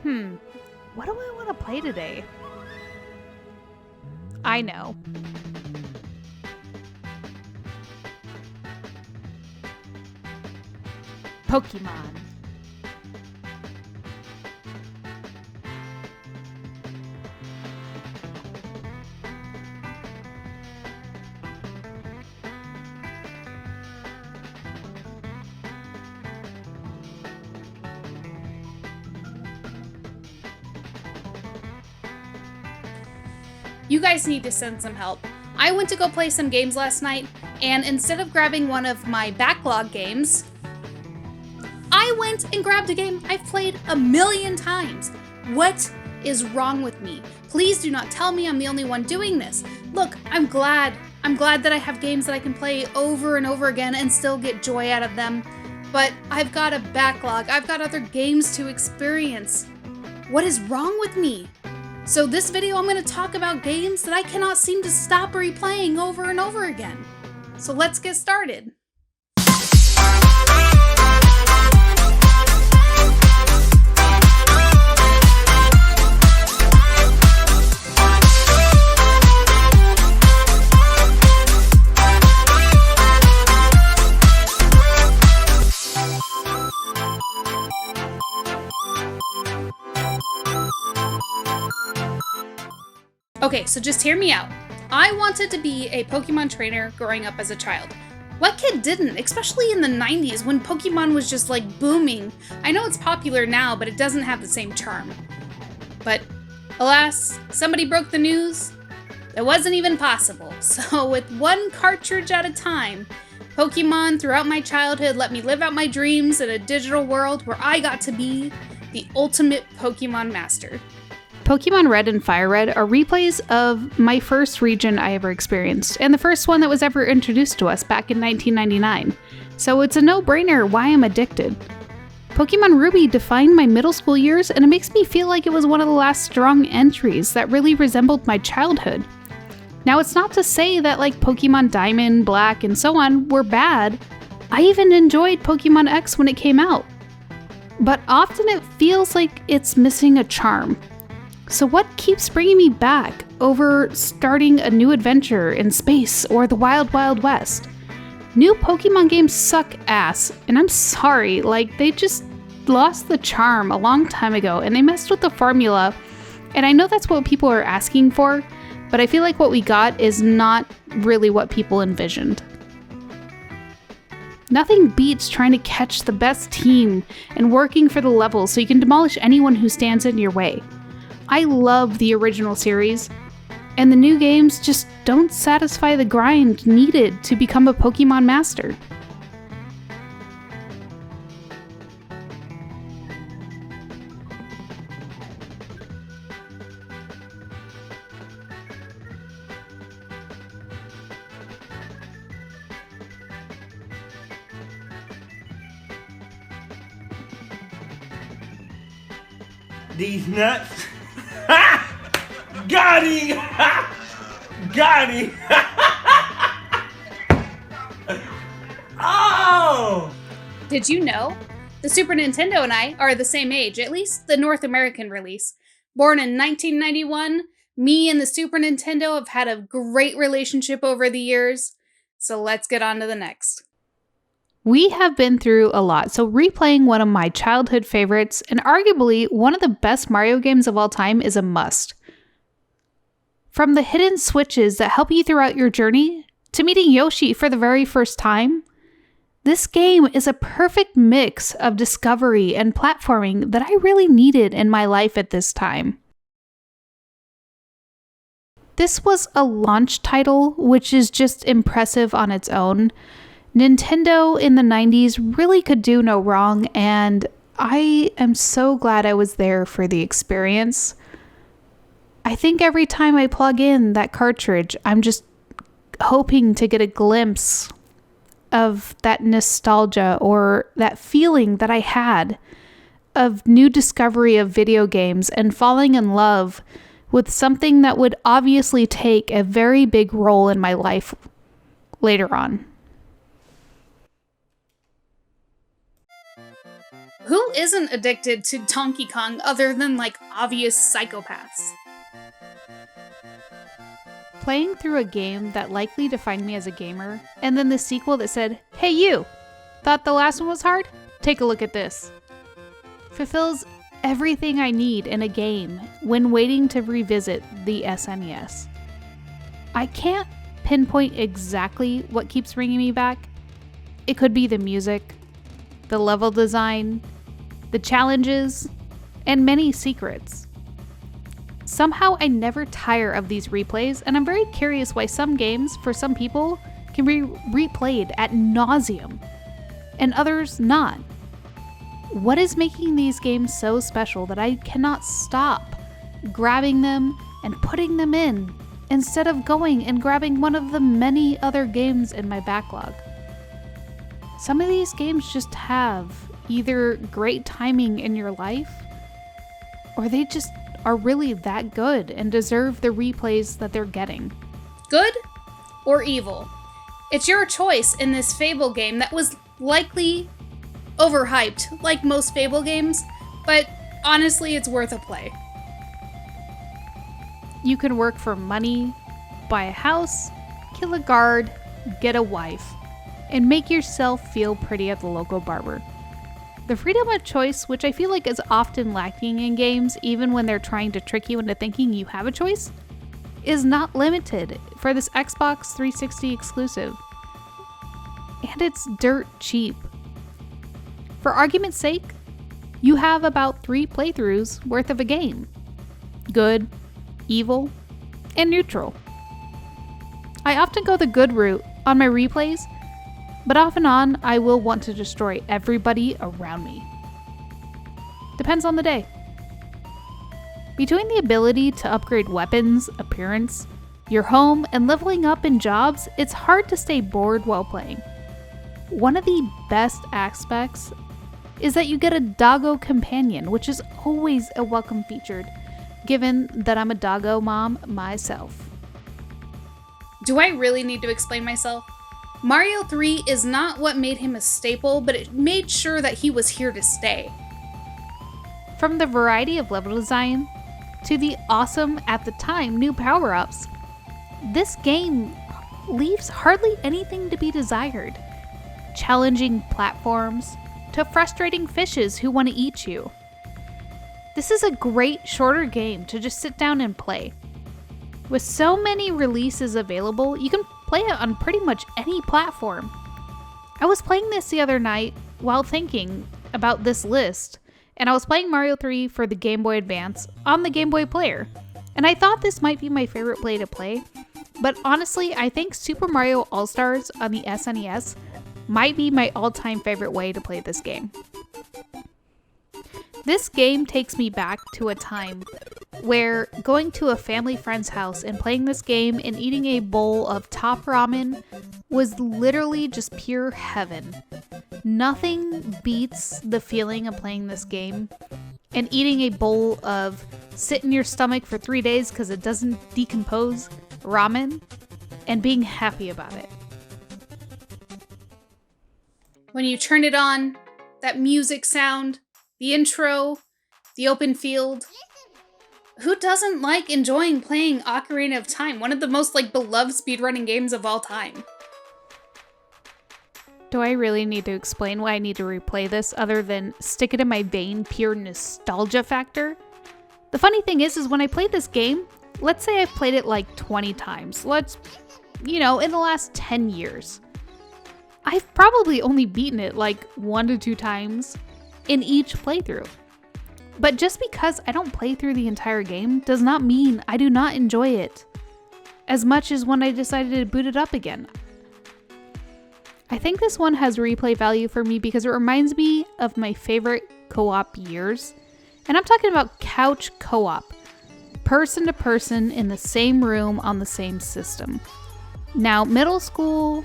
What do I want to play today? I know. Pokemon. You guys need to send some help. I went to go play some games last night, and instead of grabbing one of my backlog games, I went and grabbed a game I've played 1,000,000 times. What is wrong with me? Please do not tell me I'm the only one doing this. Look, I'm glad that I have games that I can play over and over again and still get joy out of them. But I've got a backlog. I've got other games to experience. What is wrong with me? So this video, I'm going to talk about games that I cannot seem to stop replaying over and over again. So let's get started. Okay, so just hear me out. I wanted to be a Pokemon trainer growing up as a child. What kid didn't, especially in the 90s when Pokemon was just like booming? I know it's popular now, but it doesn't have the same charm. But alas, somebody broke the news. It wasn't even possible. So with one cartridge at a time, Pokemon throughout my childhood let me live out my dreams in a digital world where I got to be the ultimate Pokemon master. Pokemon Red and Fire Red are replays of my first region I ever experienced, and the first one that was ever introduced to us back in 1999. So it's a no-brainer why I'm addicted. Pokemon Ruby defined my middle school years, and it makes me feel like it was one of the last strong entries that really resembled my childhood. Now, it's not to say that like Pokemon Diamond, Black, and so on were bad. I even enjoyed Pokemon X when it came out. But often it feels like it's missing a charm. So what keeps bringing me back over starting a new adventure in space or the Wild Wild West? New Pokemon games suck ass, and I'm sorry, like they just lost the charm a long time ago and they messed with the formula. And I know that's what people are asking for, but I feel like what we got is not really what people envisioned. Nothing beats trying to catch the best team and working for the levels so you can demolish anyone who stands in your way. I love the original series, and the new games just don't satisfy the grind needed to become a Pokemon master. These nuts. Got him! Got him! Oh! Did you know? The Super Nintendo and I are the same age, at least the North American release. Born in 1991, me and the Super Nintendo have had a great relationship over the years, so let's get on to the next. We have been through a lot, so replaying one of my childhood favorites and arguably one of the best Mario games of all time is a must. From the hidden switches that help you throughout your journey to meeting Yoshi for the very first time, this game is a perfect mix of discovery and platforming that I really needed in my life at this time. This was a launch title, which is just impressive on its own. Nintendo in the 90s really could do no wrong, and I am so glad I was there for the experience. I think every time I plug in that cartridge, I'm just hoping to get a glimpse of that nostalgia or that feeling that I had of new discovery of video games and falling in love with something that would obviously take a very big role in my life later on. Who isn't addicted to Donkey Kong other than, like, obvious psychopaths? Playing through a game that likely defined me as a gamer, and then the sequel that said, "Hey you, thought the last one was hard? Take a look at this," fulfills everything I need in a game when waiting to revisit the SNES. I can't pinpoint exactly what keeps bringing me back. It could be the music, the level design, the challenges, and many secrets. Somehow I never tire of these replays, and I'm very curious why some games, for some people, can be replayed ad nauseum, and others not. What is making these games so special that I cannot stop grabbing them and putting them in, instead of going and grabbing one of the many other games in my backlog? Some of these games just have either great timing in your life, or they just are really that good and deserve the replays that they're getting. Good or evil? It's your choice in this Fable game that was likely overhyped, like most Fable games, but honestly, it's worth a play. You can work for money, buy a house, kill a guard, get a wife, and make yourself feel pretty at the local barber. The freedom of choice, which I feel like is often lacking in games, even when they're trying to trick you into thinking you have a choice, is not limited for this Xbox 360 exclusive. And it's dirt cheap. For argument's sake, you have about 3 playthroughs worth of a game. Good, evil, and neutral. I often go the good route on my replays, but off and on, I will want to destroy everybody around me. Depends on the day. Between the ability to upgrade weapons, appearance, your home, and leveling up in jobs, it's hard to stay bored while playing. One of the best aspects is that you get a doggo companion, which is always a welcome feature, given that I'm a doggo mom myself. Do I really need to explain myself? Mario 3 is not what made him a staple, but it made sure that he was here to stay. From the variety of level design to the awesome, at the time, new power-ups, this game leaves hardly anything to be desired. Challenging platforms to frustrating fishes who want to eat you. This is a great shorter game to just sit down and play. With so many releases available, you can play it on pretty much any platform. I was playing this the other night while thinking about this list, and I was playing Mario 3 for the Game Boy Advance on the Game Boy Player, and I thought this might be my favorite play to play, but honestly, I think Super Mario All-Stars on the SNES might be my all-time favorite way to play this game. This game takes me back to a time where going to a family friend's house and playing this game and eating a bowl of top ramen was literally just pure heaven. Nothing beats the feeling of playing this game and eating a bowl of sit in your stomach for 3 days because it doesn't decompose ramen and being happy about it. When you turn it on, that music sound, the intro, the open field. Who doesn't like enjoying playing Ocarina of Time, one of the most beloved speedrunning games of all time? Do I really need to explain why I need to replay this other than stick it in my vein, pure nostalgia factor? The funny thing is when I played this game, let's say I've played it 20 times. In the last 10 years. I've probably only beaten it 1 to 2 times in each playthrough. But just because I don't play through the entire game does not mean I do not enjoy it as much as when I decided to boot it up again. I think this one has replay value for me because it reminds me of my favorite co-op years. And I'm talking about couch co-op, person to person in the same room on the same system. Now, middle school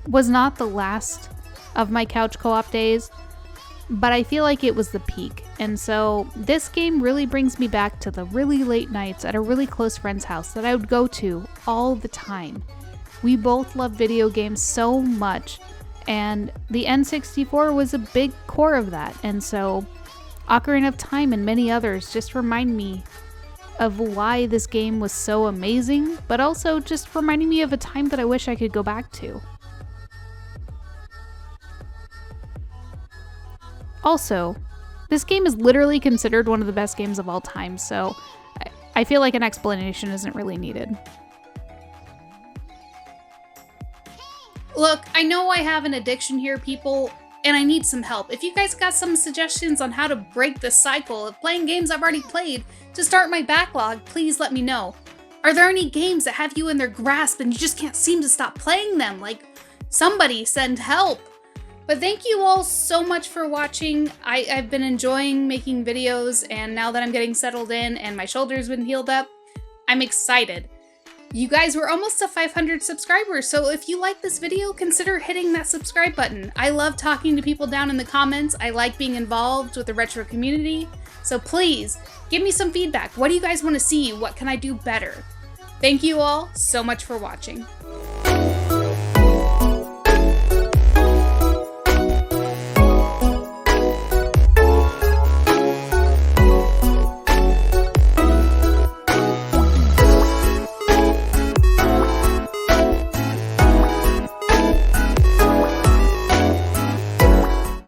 was not the last of my couch co-op days, but I feel like it was the peak. And so this game really brings me back to the really late nights at a really close friend's house that I would go to all the time. We both love video games so much, And the N64 was a big core of that. And so Ocarina of Time and many others just remind me of why this game was so amazing, but also just reminding me of a time that I wish I could go back to. Also, this game is literally considered one of the best games of all time, so I feel like an explanation isn't really needed. Look, I know I have an addiction here, people, and I need some help. If you guys got some suggestions on how to break the cycle of playing games I've already played to start my backlog, please let me know. Are there any games that have you in their grasp and you just can't seem to stop playing them? Like, somebody send help. But thank you all so much for watching. I've been enjoying making videos, and now that I'm getting settled in and my shoulder's been healed up, I'm excited. You guys were almost to 500 subscribers, so if you like this video, consider hitting that subscribe button. I love talking to people down in the comments. I like being involved with the retro community. So please, give me some feedback. What do you guys want to see? What can I do better? Thank you all so much for watching.